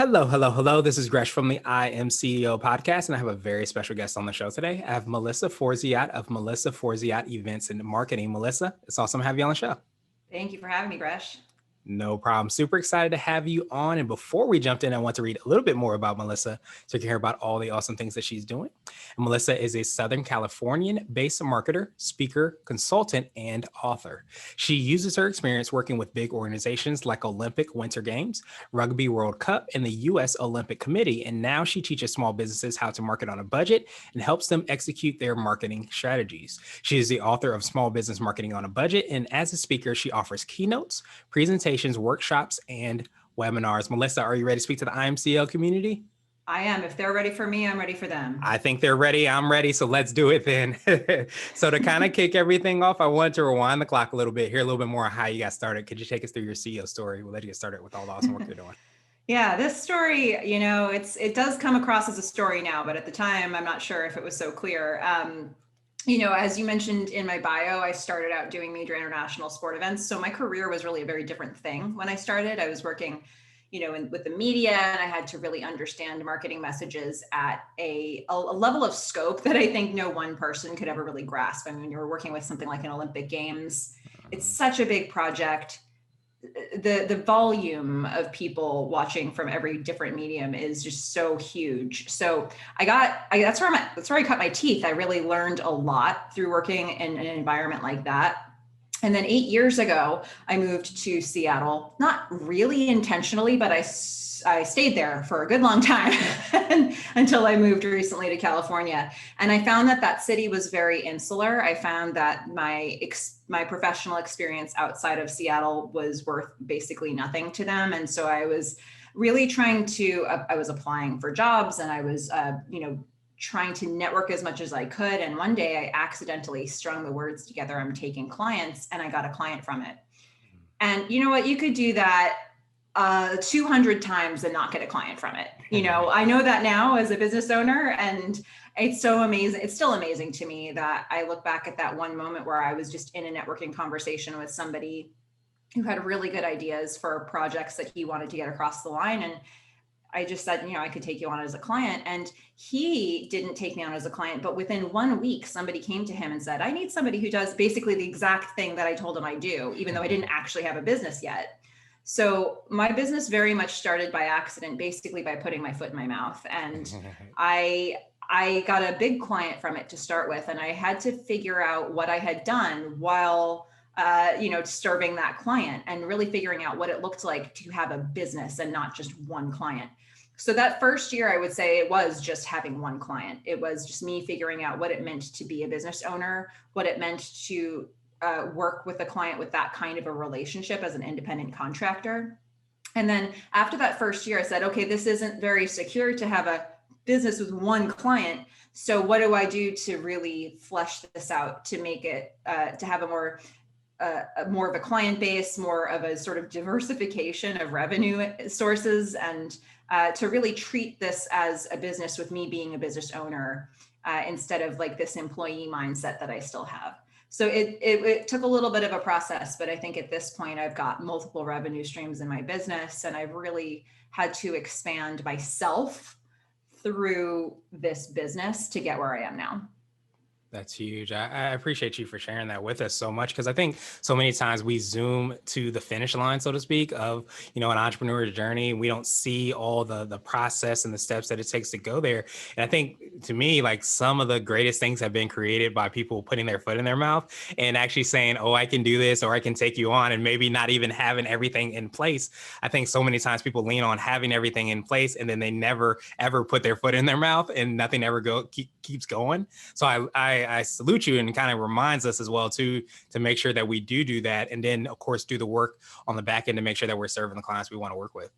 Hello, hello, hello. This is Gresh from the I Am CEO podcast, and I have a very special guest on the show today. I have Melissa Forziat of Melissa Forziat Events and Marketing. Melissa, it's awesome to have you on the show. Thank you for having me, Gresh. No problem. Super excited to have you on. And before we jumped in, I want to read a little bit more about Melissa so you can hear about all the awesome things that she's doing. And Melissa is a Southern Californian-based marketer, speaker, consultant, and author. She uses her experience working with big organizations like Olympic Winter Games, Rugby World Cup, and the U.S. Olympic Committee. And now she teaches small businesses how to market on a budget and helps them execute their marketing strategies. She is the author of Small Business Marketing on a Budget. And as a speaker, she offers keynotes, presentations, workshops, and webinars. Melissa, are you ready to speak to the IMCL community? I am. If they're ready for me, I'm ready for them. I think they're ready. I'm ready. So let's do it then. So to kind of kick everything off, I want to rewind the clock a little bit, hear a little bit more of how you got started. Could you take us through your CEO story? We'll let you get started with all the awesome work you're doing. Yeah, this story, it does come across as a story now, but at the time, I'm not sure if it was so clear. As you mentioned in my bio, I started out doing major international sport events. So my career was really a very different thing when I started. I was working, with the media, and I had to really understand marketing messages at a level of scope that I think no one person could ever really grasp. I mean, when you're working with something like an Olympic Games, it's such a big project. The volume of people watching from every different medium is just so huge. So that's where I cut my teeth. I really learned a lot through working in an environment like that. And then 8 years ago, I moved to Seattle, not really intentionally, but I stayed there for a good long time until I moved recently to California. And I found that city was very insular. I found that my professional experience outside of Seattle was worth basically nothing to them. And so I was really I was applying for jobs, and I was, trying to network as much as I could. And one day I accidentally strung the words together, I'm taking clients, and I got a client from it. And you know what, you could do that 200 times and not get a client from it. I know that now as a business owner, and it's so amazing. It's still amazing to me that I look back at that one moment where I was just in a networking conversation with somebody who had really good ideas for projects that he wanted to get across the line. And I just said, I could take you on as a client. And he didn't take me on as a client, but within 1 week, somebody came to him and said, I need somebody who does basically the exact thing that I told him I do, even though I didn't actually have a business yet. So my business very much started by accident, basically by putting my foot in my mouth. And I got a big client from it to start with. And I had to figure out what I had done while serving that client, and really figuring out what it looked like to have a business and not just one client. So that first year, I would say it was just having one client. It was just me figuring out what it meant to be a business owner, what it meant to work with a client with that kind of a relationship as an independent contractor. And then after that first year, I said, okay, this isn't very secure to have a business with one client. So what do I do to really flesh this out, to make it, to have a more of a client base, more of a sort of diversification of revenue sources, and to really treat this as a business with me being a business owner instead of like this employee mindset that I still have. So it took a little bit of a process, but I think at this point I've got multiple revenue streams in my business, and I've really had to expand myself through this business to get where I am now. That's huge. I appreciate you for sharing that with us so much, because I think so many times we zoom to the finish line, so to speak, of, an entrepreneur's journey. We don't see all the process and the steps that it takes to go there. And I think, to me, like, some of the greatest things have been created by people putting their foot in their mouth and actually saying, oh, I can do this, or I can take you on, and maybe not even having everything in place. I think so many times people lean on having everything in place, and then they never, ever put their foot in their mouth, and nothing ever keeps going. So I salute you, and it kind of reminds us as well too, to make sure that we do that. And then of course, do the work on the back end to make sure that we're serving the clients we want to work with.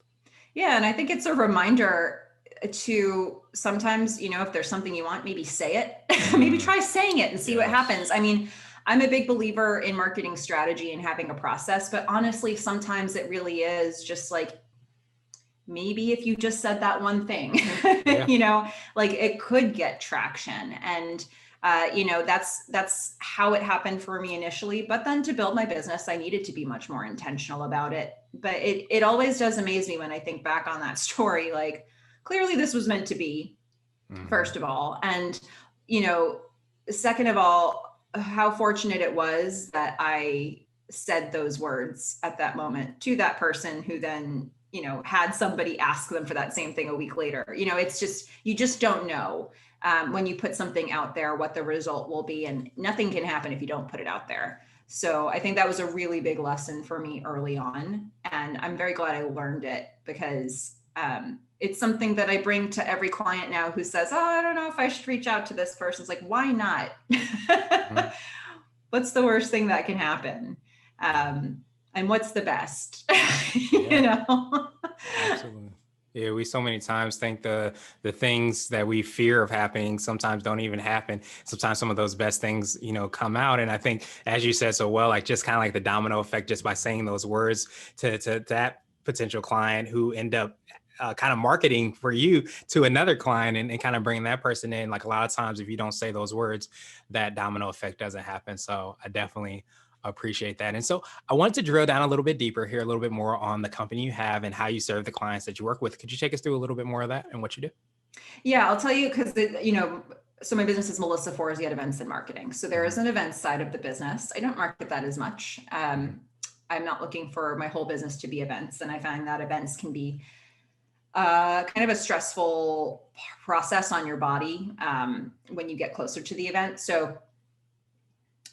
Yeah. And I think it's a reminder to sometimes, if there's something you want, maybe say it, maybe try saying it and see what happens. I mean, I'm a big believer in marketing strategy and having a process, but honestly, sometimes it really is just like, maybe if you just said that one thing, like it could get traction. And That's how it happened for me initially. But then to build my business, I needed to be much more intentional about it. But it always does amaze me when I think back on that story. Like, clearly this was meant to be, first of all. And, second of all, how fortunate it was that I said those words at that moment to that person who then, had somebody ask them for that same thing a week later. It's just, you just don't know when you put something out there what the result will be, and nothing can happen if you don't put it out there. So I think that was a really big lesson for me early on. And I'm very glad I learned it, because it's something that I bring to every client now who says, oh, I don't know if I should reach out to this person. It's like, why not? Mm-hmm. What's the worst thing that can happen? And what's the best? Yeah. Absolutely. Yeah, we so many times think the things that we fear of happening sometimes don't even happen. Sometimes some of those best things, come out. And I think, as you said so well, like just kind of like the domino effect, just by saying those words to that potential client who end up kind of marketing for you to another client, and kind of bringing that person in. Like, a lot of times, if you don't say those words, that domino effect doesn't happen. So I definitely appreciate that. And so I wanted to drill down a little bit deeper here, a little bit more on the company you have and how you serve the clients that you work with. Could you take us through a little bit more of that and what you do? Yeah, I'll tell you, because so my business is Melissa Forziat Events and Marketing. So there is an events side of the business. I don't market that as much. I'm not looking for my whole business to be events, and I find that events can be kind of a stressful process on your body when you get closer to the event. So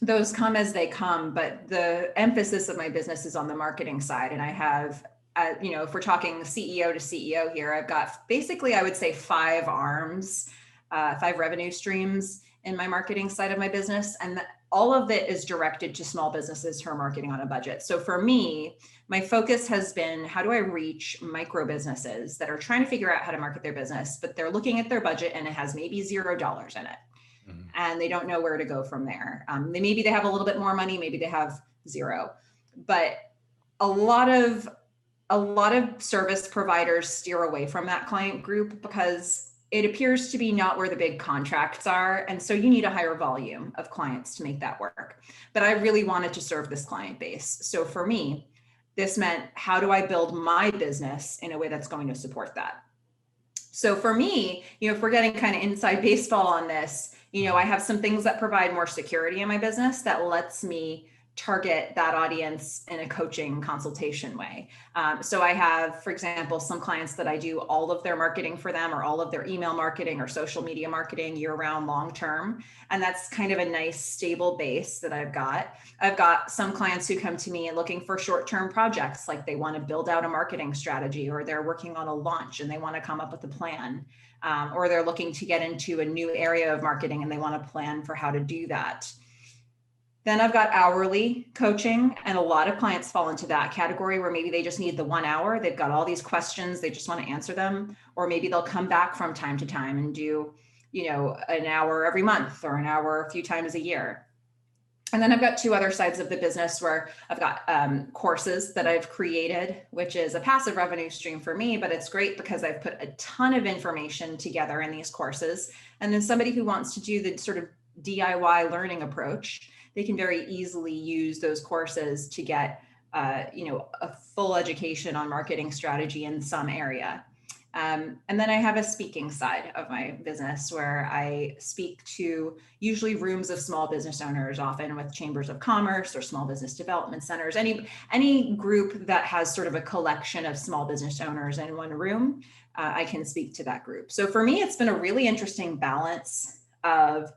those come as they come, but the emphasis of my business is on the marketing side. And I have, if we're talking CEO to CEO here, I've got basically, I would say 5 arms, 5 revenue streams in my marketing side of my business. And all of it is directed to small businesses who are marketing on a budget. So for me, my focus has been, how do I reach micro businesses that are trying to figure out how to market their business, but they're looking at their budget and it has maybe $0 in it. And they don't know where to go from there. Maybe they have a little bit more money, maybe they have 0. But a lot of service providers steer away from that client group because it appears to be not where the big contracts are. And so you need a higher volume of clients to make that work. But I really wanted to serve this client base. So for me, this meant, how do I build my business in a way that's going to support that? So for me, if we're getting kind of inside baseball on this, I have some things that provide more security in my business that lets me target that audience in a coaching consultation way. So I have, for example, some clients that I do all of their marketing for them, or all of their email marketing or social media marketing year-round, long-term. And that's kind of a nice stable base that I've got. I've got some clients who come to me and looking for short-term projects, like they want to build out a marketing strategy, or they're working on a launch and they want to come up with a plan. Or they're looking to get into a new area of marketing and they want to plan for how to do that. Then I've got hourly coaching, and a lot of clients fall into that category where maybe they just need the 1 hour. They've got all these questions, they just want to answer them. Or maybe they'll come back from time to time and do, an hour every month, or an hour a few times a year. And then I've got 2 other sides of the business where I've got courses that I've created, which is a passive revenue stream for me, but it's great because I've put a ton of information together in these courses. And then somebody who wants to do the sort of DIY learning approach, they can very easily use those courses to get, a full education on marketing strategy in some area. And then I have a speaking side of my business where I speak to usually rooms of small business owners, often with chambers of commerce or small business development centers, any group that has sort of a collection of small business owners in one room. I can speak to that group. So for me, it's been a really interesting balance of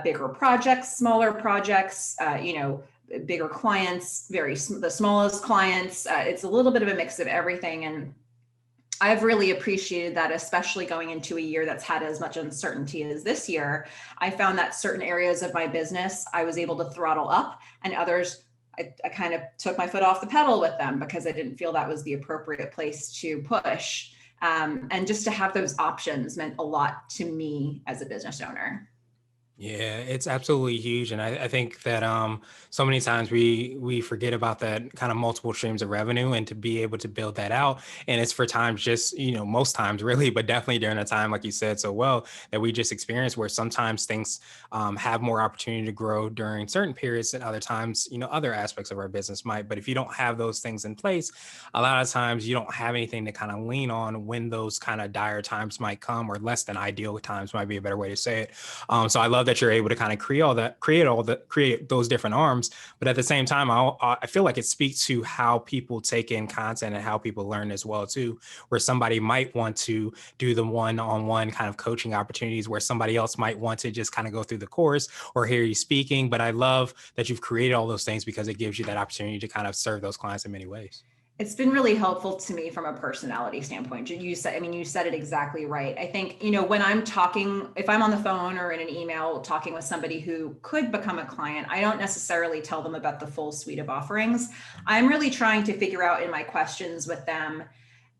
bigger projects, smaller projects, bigger clients, the smallest clients. It's a little bit of a mix of everything. And I've really appreciated that, especially going into a year that's had as much uncertainty as this year. I found that certain areas of my business, I was able to throttle up, and others, I kind of took my foot off the pedal with them because I didn't feel that was the appropriate place to push. And just to have those options meant a lot to me as a business owner. Yeah, it's absolutely huge, and I think that so many times we forget about that kind of multiple streams of revenue, and to be able to build that out, and it's for times just most times really, but definitely during a time like you said so well that we just experienced where sometimes things have more opportunity to grow during certain periods than other times other aspects of our business might. But if you don't have those things in place, a lot of times you don't have anything to kind of lean on when those kind of dire times might come, or less than ideal times might be a better way to say it. So I love that you're able to kind of create those different arms. But at the same time, I feel like it speaks to how people take in content and how people learn as well too. Where somebody might want to do the one-on-one kind of coaching opportunities, where somebody else might want to just kind of go through the course or hear you speaking. But I love that you've created all those things because it gives you that opportunity to kind of serve those clients in many ways. It's been really helpful to me from a personality standpoint. You said, I mean, you said it exactly right. I think, when I'm talking, if I'm on the phone or in an email talking with somebody who could become a client, I don't necessarily tell them about the full suite of offerings. I'm really trying to figure out in my questions with them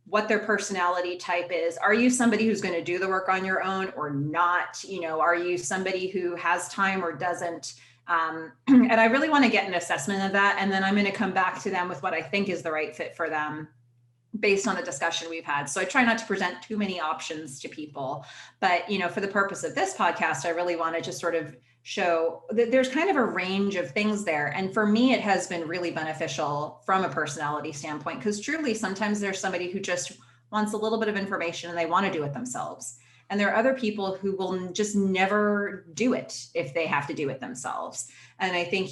what their personality type is. Are you somebody who's going to do the work on your own or not? Are you somebody who has time or doesn't? And I really want to get an assessment of that. And then I'm going to come back to them with what I think is the right fit for them based on the discussion we've had. So I try not to present too many options to people. But, for the purpose of this podcast, I really want to just sort of show that there's kind of a range of things there. And for me, it has been really beneficial from a personality standpoint, because truly sometimes there's somebody who just wants a little bit of information and they want to do it themselves. And there are other people who will just never do it if they have to do it themselves. And I think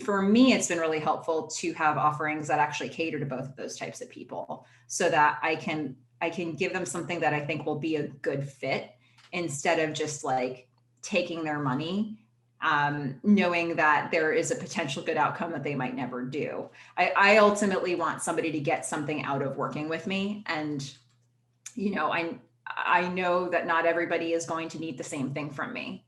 for me, it's been really helpful to have offerings that actually cater to both of those types of people, so that I can give them something that I think will be a good fit, instead of just like taking their money, knowing that there is a potential good outcome that they might never do. I ultimately want somebody to get something out of working with me. And, I know that not everybody is going to need the same thing from me.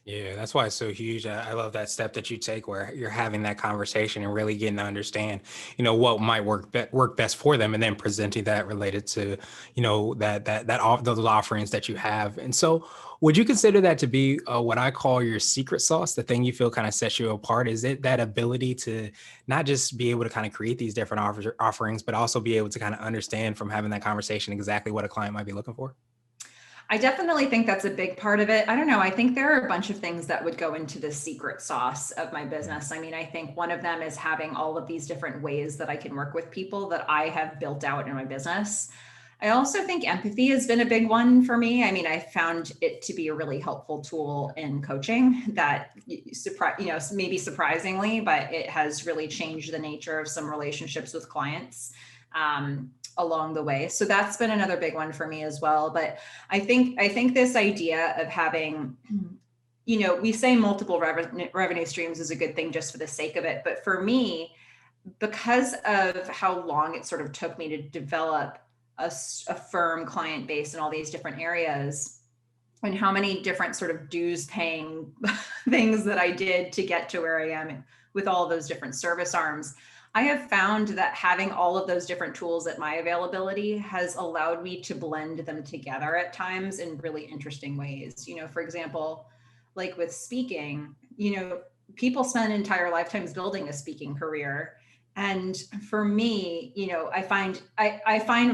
Yeah, that's why it's so huge. I love that step that you take where you're having that conversation and really getting to understand, what might work best for them, and then presenting that related to, those offerings that you have. And so, would you consider that to be what I call your secret sauce, the thing you feel kind of sets you apart? Is it that ability to not just be able to kind of create these different offerings, but also be able to kind of understand from having that conversation exactly what a client might be looking for? I definitely think that's a big part of it. I don't know. I think there are a bunch of things that would go into the secret sauce of my business. I mean, I think one of them is having all of these different ways that I can work with people that I have built out in my business. I also think empathy has been a big one for me. I mean, I found it to be a really helpful tool in coaching that, maybe surprisingly, but it has really changed the nature of some relationships with clients. Along the way. So that's been another big one for me as well. But I think this idea of having, we say multiple revenue streams is a good thing just for the sake of it. But for me, because of how long it sort of took me to develop a firm client base in all these different areas, and how many different sort of dues paying things that I did to get to where I am with all those different service arms, I have found that having all of those different tools at my availability has allowed me to blend them together at times in really interesting ways. For example, like with speaking, people spend entire lifetimes building a speaking career. And for me, I find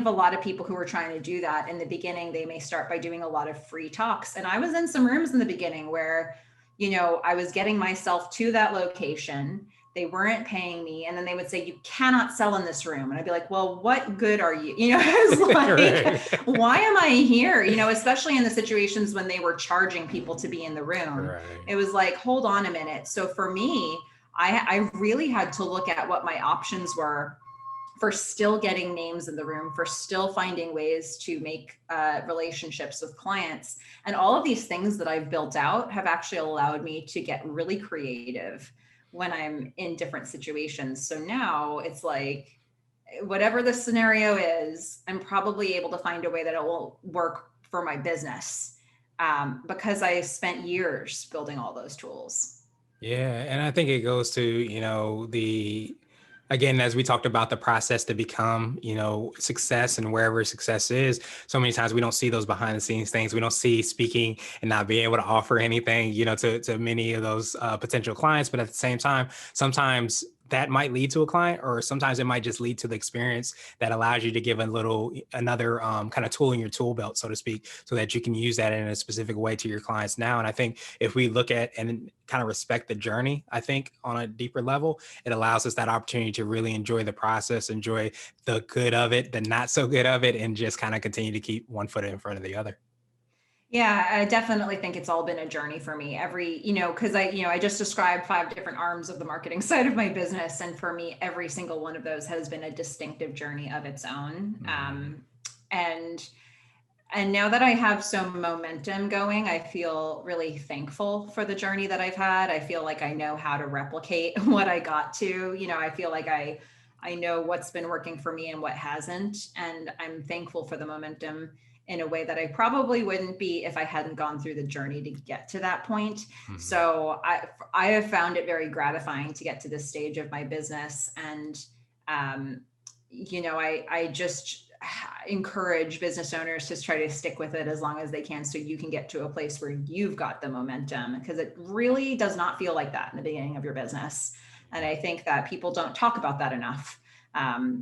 a lot of people who are trying to do that in the beginning, they may start by doing a lot of free talks. And I was in some rooms in the beginning where, I was getting myself to that location. They weren't paying me. And then they would say, you cannot sell in this room. And I'd be like, well, what good are you? It's like, Right. why am I here? Especially in the situations when they were charging people to be in the room. Right. It was like, hold on a minute. So for me, I really had to look at what my options were for still getting names in the room, for still finding ways to make relationships with clients. And all of these things that I've built out have actually allowed me to get really creative when I'm in different situations. So now it's like, whatever the scenario is, I'm probably able to find a way that it will work for my business, because I spent years building all those tools. Yeah, and I think it goes to, Again, as we talked about the process to become, success and wherever success is, so many times we don't see those behind the scenes things. We don't see speaking and not being able to offer anything, to many of those potential clients. But at the same time, sometimes that might lead to a client, or sometimes it might just lead to the experience that allows you to give another kind of tool in your tool belt, so to speak, so that you can use that in a specific way to your clients now. And I think if we look at and kind of respect the journey, I think on a deeper level, it allows us that opportunity to really enjoy the process, enjoy the good of it, the not so good of it, and just kind of continue to keep one foot in front of the other. Yeah, I definitely think it's all been a journey for me. Because I just described 5 different arms of the marketing side of my business. And for me, every single one of those has been a distinctive journey of its own. And now that I have some momentum going, I feel really thankful for the journey that I've had. I feel like I know how to replicate what I got to. I feel like I know what's been working for me and what hasn't. And I'm thankful for the momentum in a way that I probably wouldn't be if I hadn't gone through the journey to get to that point. So I have found it very gratifying to get to this stage of my business. And, I just encourage business owners to try to stick with it as long as they can, so you can get to a place where you've got the momentum, because it really does not feel like that in the beginning of your business. And I think that people don't talk about that enough.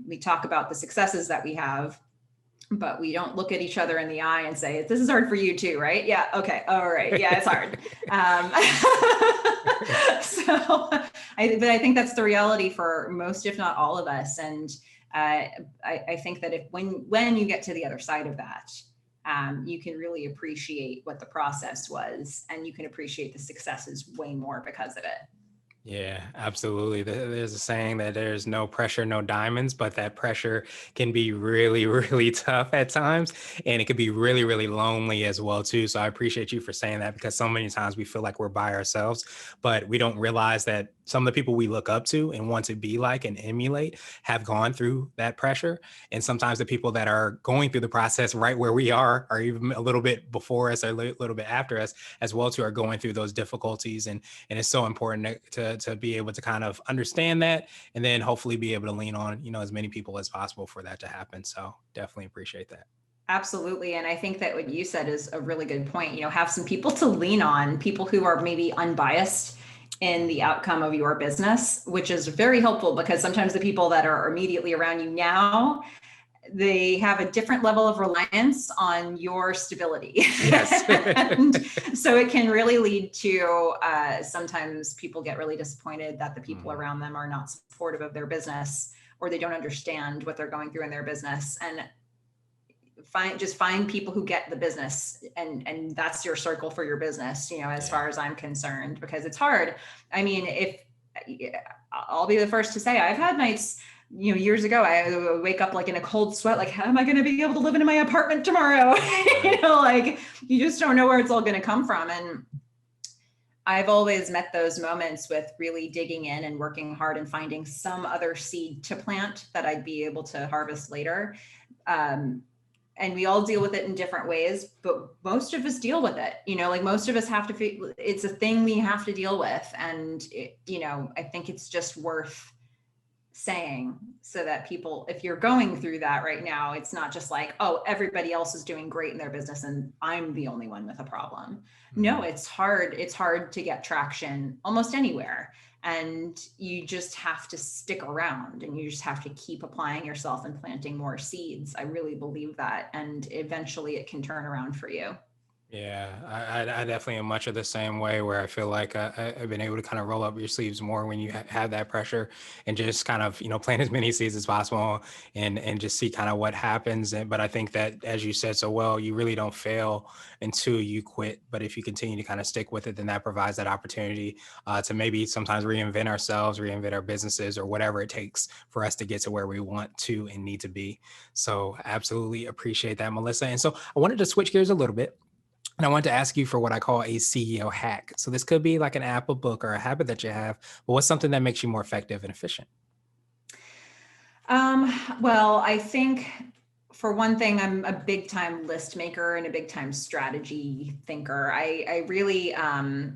We talk about the successes that we have, but we don't look at each other in the eye and say, this is hard for you too, right? Yeah. Okay. All right. Yeah, it's hard. But I think that's the reality for most, if not all of us. And I think that when you get to the other side of that, you can really appreciate what the process was, and you can appreciate the successes way more because of it. Yeah, absolutely. There's a saying that there's no pressure, no diamonds, but that pressure can be really, really tough at times. And it can be really, really lonely as well, too. So I appreciate you for saying that, because so many times we feel like we're by ourselves, but we don't realize that some of the people we look up to and want to be like and emulate have gone through that pressure. And sometimes the people that are going through the process right where we are even a little bit before us or a little bit after us as well, too, are going through those difficulties. And it's so important to be able to kind of understand that, and then hopefully be able to lean on, as many people as possible for that to happen. So definitely appreciate that. Absolutely. And I think that what you said is a really good point. Have some people to lean on, people who are maybe unbiased in the outcome of your business, which is very helpful, because sometimes the people that are immediately around you now, they have a different level of reliance on your stability. Yes. And so it can really lead to sometimes people get really disappointed that the people around them are not supportive of their business, or they don't understand what they're going through in their business. And find people who get the business, and that's your circle for your business, as far as I'm concerned, because it's hard. I mean, I'll be the first to say, I've had nights, years ago, I wake up like in a cold sweat, like, how am I going to be able to live in my apartment tomorrow? Like, you just don't know where it's all going to come from. And I've always met those moments with really digging in and working hard and finding some other seed to plant that I'd be able to harvest later. And we all deal with it in different ways, but most of us deal with it, like most of us have to, it's a thing we have to deal with. And, I think it's just worth saying, so that people, if you're going through that right now, it's not just like, oh, everybody else is doing great in their business and I'm the only one with a problem. No, it's hard. It's hard to get traction almost anywhere. And you just have to stick around, and you just have to keep applying yourself and planting more seeds. I really believe that. And eventually it can turn around for you. Yeah, I definitely am much of the same way, where I feel like I've been able to kind of roll up your sleeves more when you have that pressure, and just kind of, plant as many seeds as possible, and just see kind of what happens. But I think that, as you said so well, you really don't fail until you quit. But if you continue to kind of stick with it, then that provides that opportunity to maybe sometimes reinvent ourselves, reinvent our businesses, or whatever it takes for us to get to where we want to and need to be. So absolutely appreciate that, Melissa. And so I wanted to switch gears a little bit. And I want to ask you for what I call a CEO hack. So this could be like an app, a book, or a habit that you have, but what's something that makes you more effective and efficient? Well, I think, for one thing, I'm a big time list maker and a big time strategy thinker. I really, I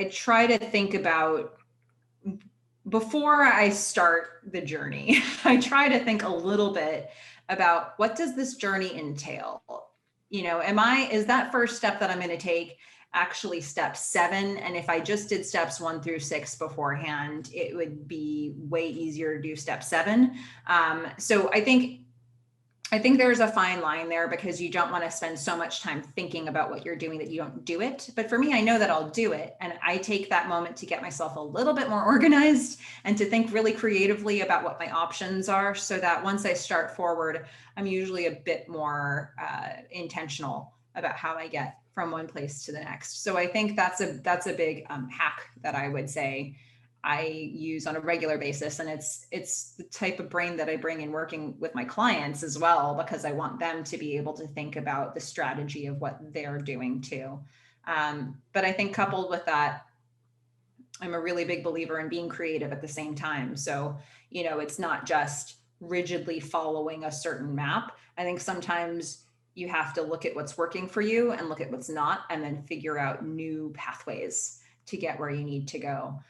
try to think about before I start the journey, I try to think a little bit about what does this journey entail? Is that first step that I'm going to take actually step 7? And if I just did steps 1 through 6 beforehand, it would be way easier to do step 7. So I think there's a fine line there, because you don't want to spend so much time thinking about what you're doing that you don't do it. But for me, I know that I'll do it. And I take that moment to get myself a little bit more organized and to think really creatively about what my options are, so that once I start forward, I'm usually a bit more intentional about how I get from one place to the next. So I think that's a big hack that I would say I use on a regular basis. And it's the type of brain that I bring in working with my clients as well, because I want them to be able to think about the strategy of what they're doing too. But I think coupled with that, I'm a really big believer in being creative at the same time. So, it's not just rigidly following a certain map. I think sometimes you have to look at what's working for you and look at what's not, and then figure out new pathways to get where you need to go.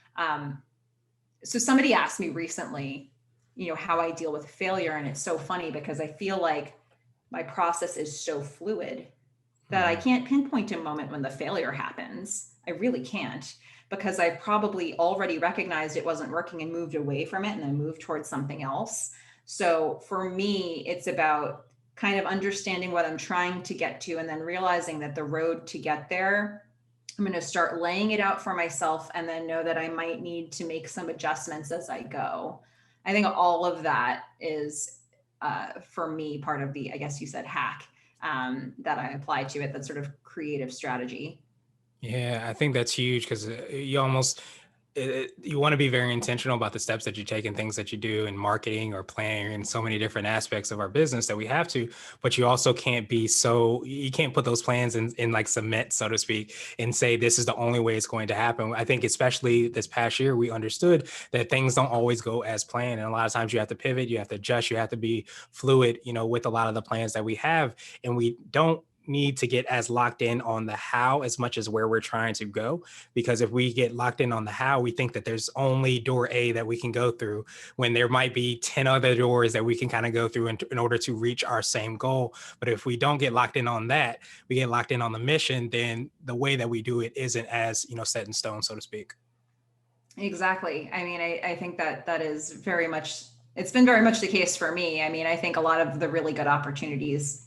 So somebody asked me recently, how I deal with failure. And it's so funny, because I feel like my process is so fluid that I Mm. can't pinpoint a moment when the failure happens. I really can't, because I probably already recognized it wasn't working and moved away from it and then moved towards something else. So for me, it's about kind of understanding what I'm trying to get to, and then realizing that the road to get there, I'm going to start laying it out for myself, and then know that I might need to make some adjustments as I go. I think all of that is, for me, part of the, I guess you said, hack that I apply to it, that sort of creative strategy. Yeah, I think that's huge because you want to be very intentional about the steps that you take and things that you do in marketing or planning and so many different aspects of our business that we have to, but you also you can't put those plans in like cement, so to speak, and say this is the only way it's going to happen. I think especially this past year, we understood that things don't always go as planned. And a lot of times you have to pivot, you have to adjust, you have to be fluid, with a lot of the plans that we have. And we don't need to get as locked in on the how as much as where we're trying to go, because if we get locked in on the how, we think that there's only door A that we can go through, when there might be 10 other doors that we can kind of go through in order to reach our same goal. But if we don't get locked in on that, we get locked in on the mission, then the way that we do it isn't as set in stone, so to speak. Exactly. I mean, I think that is very much, it's been very much the case for me. I mean, I think a lot of the really good opportunities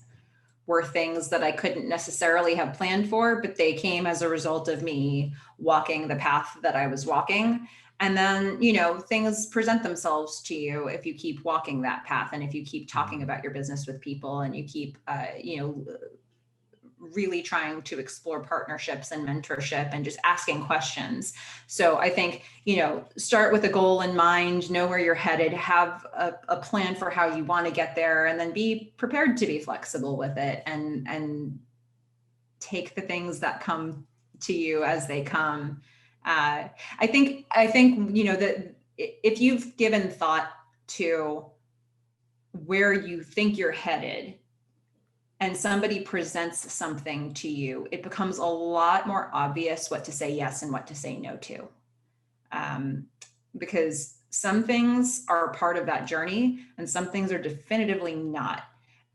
were things that I couldn't necessarily have planned for, but they came as a result of me walking the path that I was walking. And then, things present themselves to you if you keep walking that path, and if you keep talking Mm. about your business with people, and you keep, really trying to explore partnerships and mentorship and just asking questions. So I think, start with a goal in mind, know where you're headed, have a plan for how you want to get there, and then be prepared to be flexible with it, and take the things that come to you as they come. I think, that if you've given thought to where you think you're headed, and somebody presents something to you, it becomes a lot more obvious what to say yes and what to say no to. Um, because some things are part of that journey, and some things are definitively not.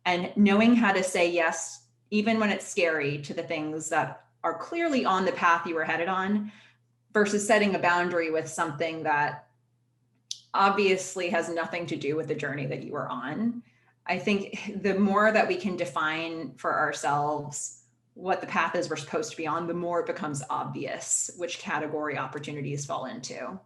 And knowing how to say yes, even when it's scary, to the things that are clearly on the path you were headed on, versus setting a boundary with something that obviously has nothing to do with the journey that you are on. I think the more that we can define for ourselves what the path is we're supposed to be on, the more it becomes obvious which category opportunities fall into.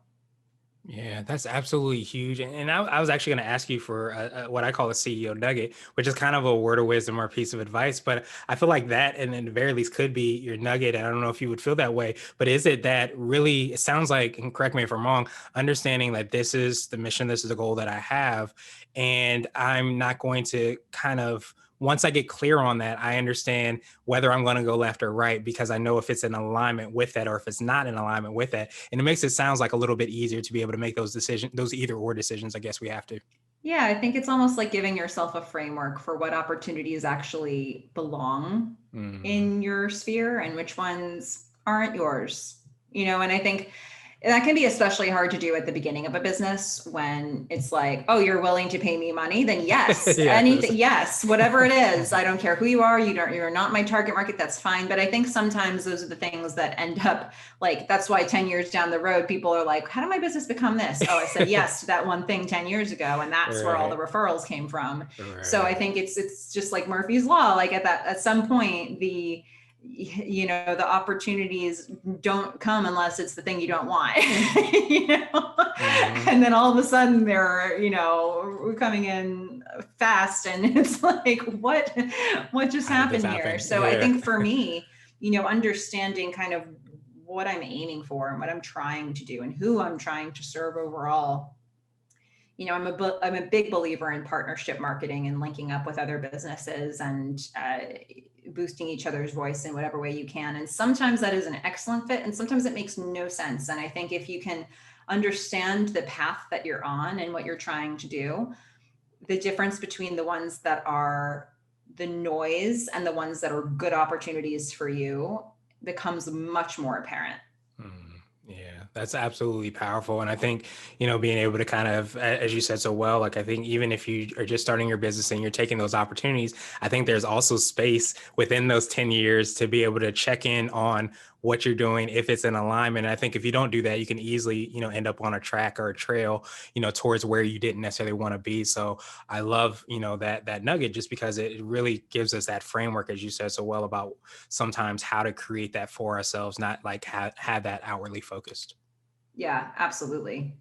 Yeah, that's absolutely huge. And I was actually going to ask you for what I call a CEO nugget, which is kind of a word of wisdom or a piece of advice. But I feel like that, and in the very least, could be your nugget. And I don't know if you would feel that way, but is it that really, it sounds like, and correct me if I'm wrong, understanding that this is the mission, this is the goal that I have, and I'm not going to kind of, once I get clear on that, I understand whether I'm going to go left or right, because I know if it's in alignment with that or if it's not in alignment with that. And it makes it sounds like a little bit easier to be able to make those decisions, those either or decisions. I guess we have to. Yeah, I think it's almost like giving yourself a framework for what opportunities actually belong Mm. in your sphere and which ones aren't yours. And I think that can be especially hard to do at the beginning of a business when it's like, oh, you're willing to pay me money, then yes, Yes. anything, yes, whatever it is. I don't care who you are. You're not my target market. That's fine. But I think sometimes those are the things that end up like, that's why 10 years down the road, people are like, how did my business become this? Oh, I said yes to that one thing 10 years ago. And that's where all the Right. referrals came from. So I Right. think it's just like Murphy's Law. Like at some point, the opportunities don't come unless it's the thing you don't want. Hmm. And then all of a sudden they're coming in fast, and it's like, what just How did this happened here? happen? So I Yeah. think for me, understanding kind of what I'm aiming for and what I'm trying to do and who I'm trying to serve overall. I'm a big believer in partnership marketing and linking up with other businesses and boosting each other's voice in whatever way you can. And sometimes that is an excellent fit, and sometimes it makes no sense. And I think if you can understand the path that you're on and what you're trying to do, the difference between the ones that are the noise and the ones that are good opportunities for you becomes much more apparent. Mm, yeah, that's absolutely powerful. And I think, being able to kind of, as you said so well, like I think even if you are just starting your business and you're taking those opportunities, I think there's also space within those 10 years to be able to check in on what you're doing, if it's in alignment. And I think if you don't do that, you can easily, end up on a track or a trail, towards where you didn't necessarily want to be. So I love, that nugget, just because it really gives us that framework, as you said so well, about sometimes how to create that for ourselves, not like have that outwardly focused. Yeah, absolutely.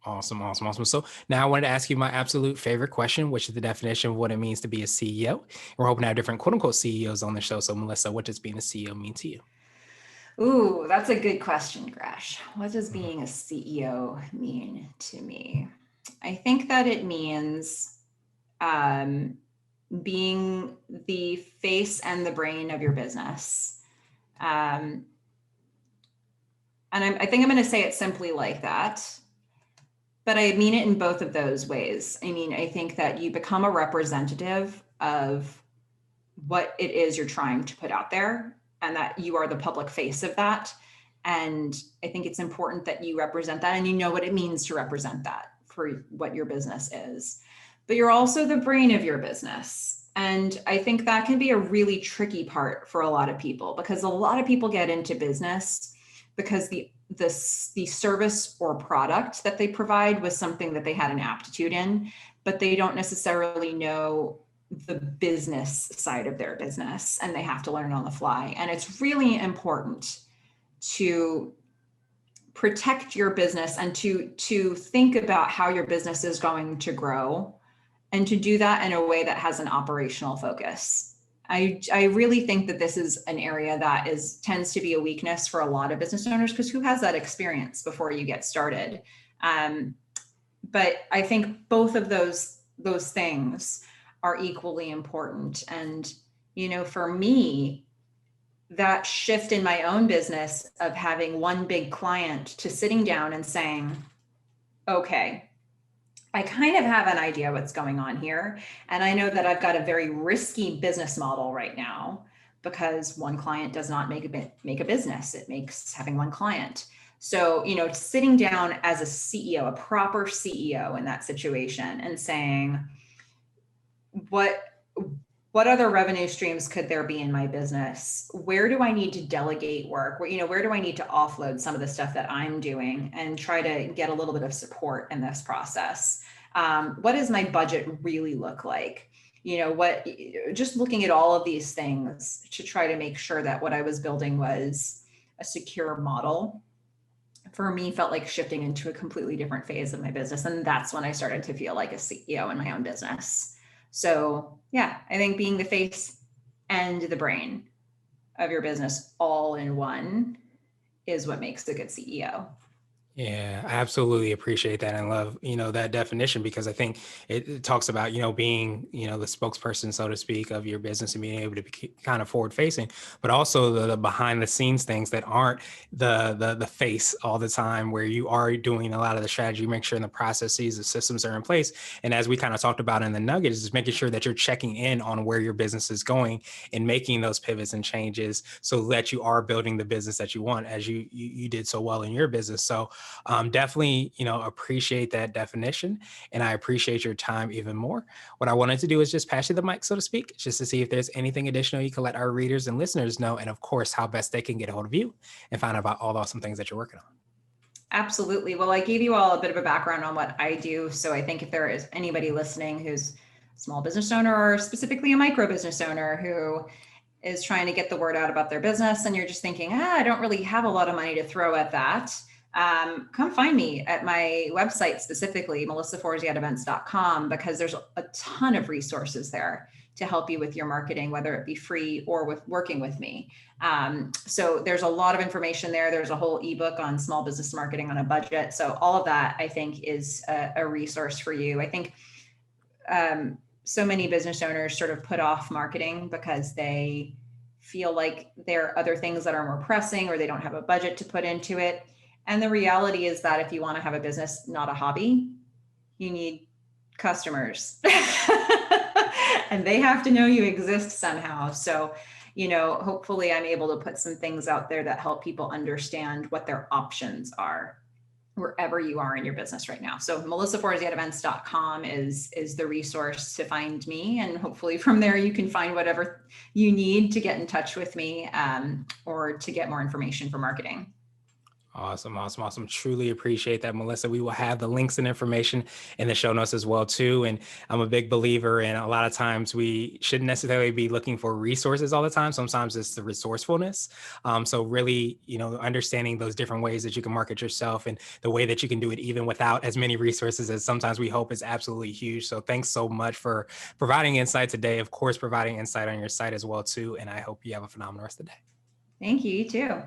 Awesome, awesome, awesome. So now I wanted to ask you my absolute favorite question, which is the definition of what it means to be a CEO. And we're hoping to have different quote unquote CEOs on the show. So Melissa, what does being a CEO mean to you? Ooh, that's a good question, Gresh. What does Mhm. being a CEO mean to me? I think that it means um, being the face and the brain of your business. Um, and I think I'm going to say it simply like that, but I mean it in both of those ways. I mean, I think that you become a representative of what it is you're trying to put out there, and that you are the public face of that. And I think it's important that you represent that and you know what it means to represent that for what your business is. But you're also the brain of your business. And I think that can be a really tricky part for a lot of people, because a lot of people get into business because the service or product that they provide was something that they had an aptitude in, but they don't necessarily know the business side of their business, and they have to learn on the fly. And it's really important to protect your business and to think about how your business is going to grow, and to do that in a way that has an operational focus. I really think that this is an area that tends to be a weakness for a lot of business owners, because who has that experience before you get started? Um, but I think both of those things are equally important. And for me, that shift in my own business of having one big client to sitting down and saying, okay, I kind of have an idea what's going on here. And I know that I've got a very risky business model right now, because one client does not make a business. It makes having one client. So, sitting down as a CEO, a proper CEO in that situation, and saying, what what other revenue streams could there be in my business? Where do I need to delegate work? Where do I need to offload some of the stuff that I'm doing, and try to get a little bit of support in this process? What does my budget really look like? Just looking at all of these things to try to make sure that what I was building was a secure model, for me, felt like shifting into a completely different phase of my business. And that's when I started to feel like a CEO in my own business. So, yeah, I think being the face and the brain of your business all in one is what makes a good CEO. Yeah, I absolutely appreciate that and love, that definition because I think it talks about, being, the spokesperson, so to speak, of your business and being able to be kind of forward facing, but also the behind the scenes things that aren't the face all the time where you are doing a lot of the strategy, make sure the processes, the systems are in place. And as we kind of talked about in the Nugget, is just making sure that you're checking in on where your business is going and making those pivots and changes so that you are building the business that you want as you did so well in your business. So definitely, appreciate that definition. And I appreciate your time even more. What I wanted to do is just pass you the mic, so to speak, just to see if there's anything additional you can let our readers and listeners know. And of course, how best they can get a hold of you and find out about all the awesome things that you're working on. Absolutely. Well, I gave you all a bit of a background on what I do. So I think if there is anybody listening who's a small business owner or specifically a micro business owner who is trying to get the word out about their business and you're just thinking, I don't really have a lot of money to throw at that, come find me at my website, specifically melissaforziatevents.com, because there's a ton of resources there to help you with your marketing, whether it be free or with working with me. So there's a lot of information there. There's a whole ebook on small business marketing on a budget. So all of that, I think, is a resource for you. I think so many business owners sort of put off marketing because they feel like there are other things that are more pressing or they don't have a budget to put into it. And the reality is that if you want to have a business, not a hobby, you need customers and they have to know you exist somehow. So, hopefully I'm able to put some things out there that help people understand what their options are wherever you are in your business right now. So melissaforziatevents.com is the resource to find me. And hopefully from there, you can find whatever you need to get in touch with me, or to get more information for marketing. Awesome, awesome, awesome. Truly appreciate that, Melissa. We will have the links and information in the show notes as well, too. And I'm a big believer in a lot of times we shouldn't necessarily be looking for resources all the time. Sometimes it's the resourcefulness. So really, understanding those different ways that you can market yourself and the way that you can do it even without as many resources as sometimes we hope is absolutely huge. So thanks so much for providing insight today. Of course, providing insight on your site as well, too. And I hope you have a phenomenal rest of the day. Thank you. You too.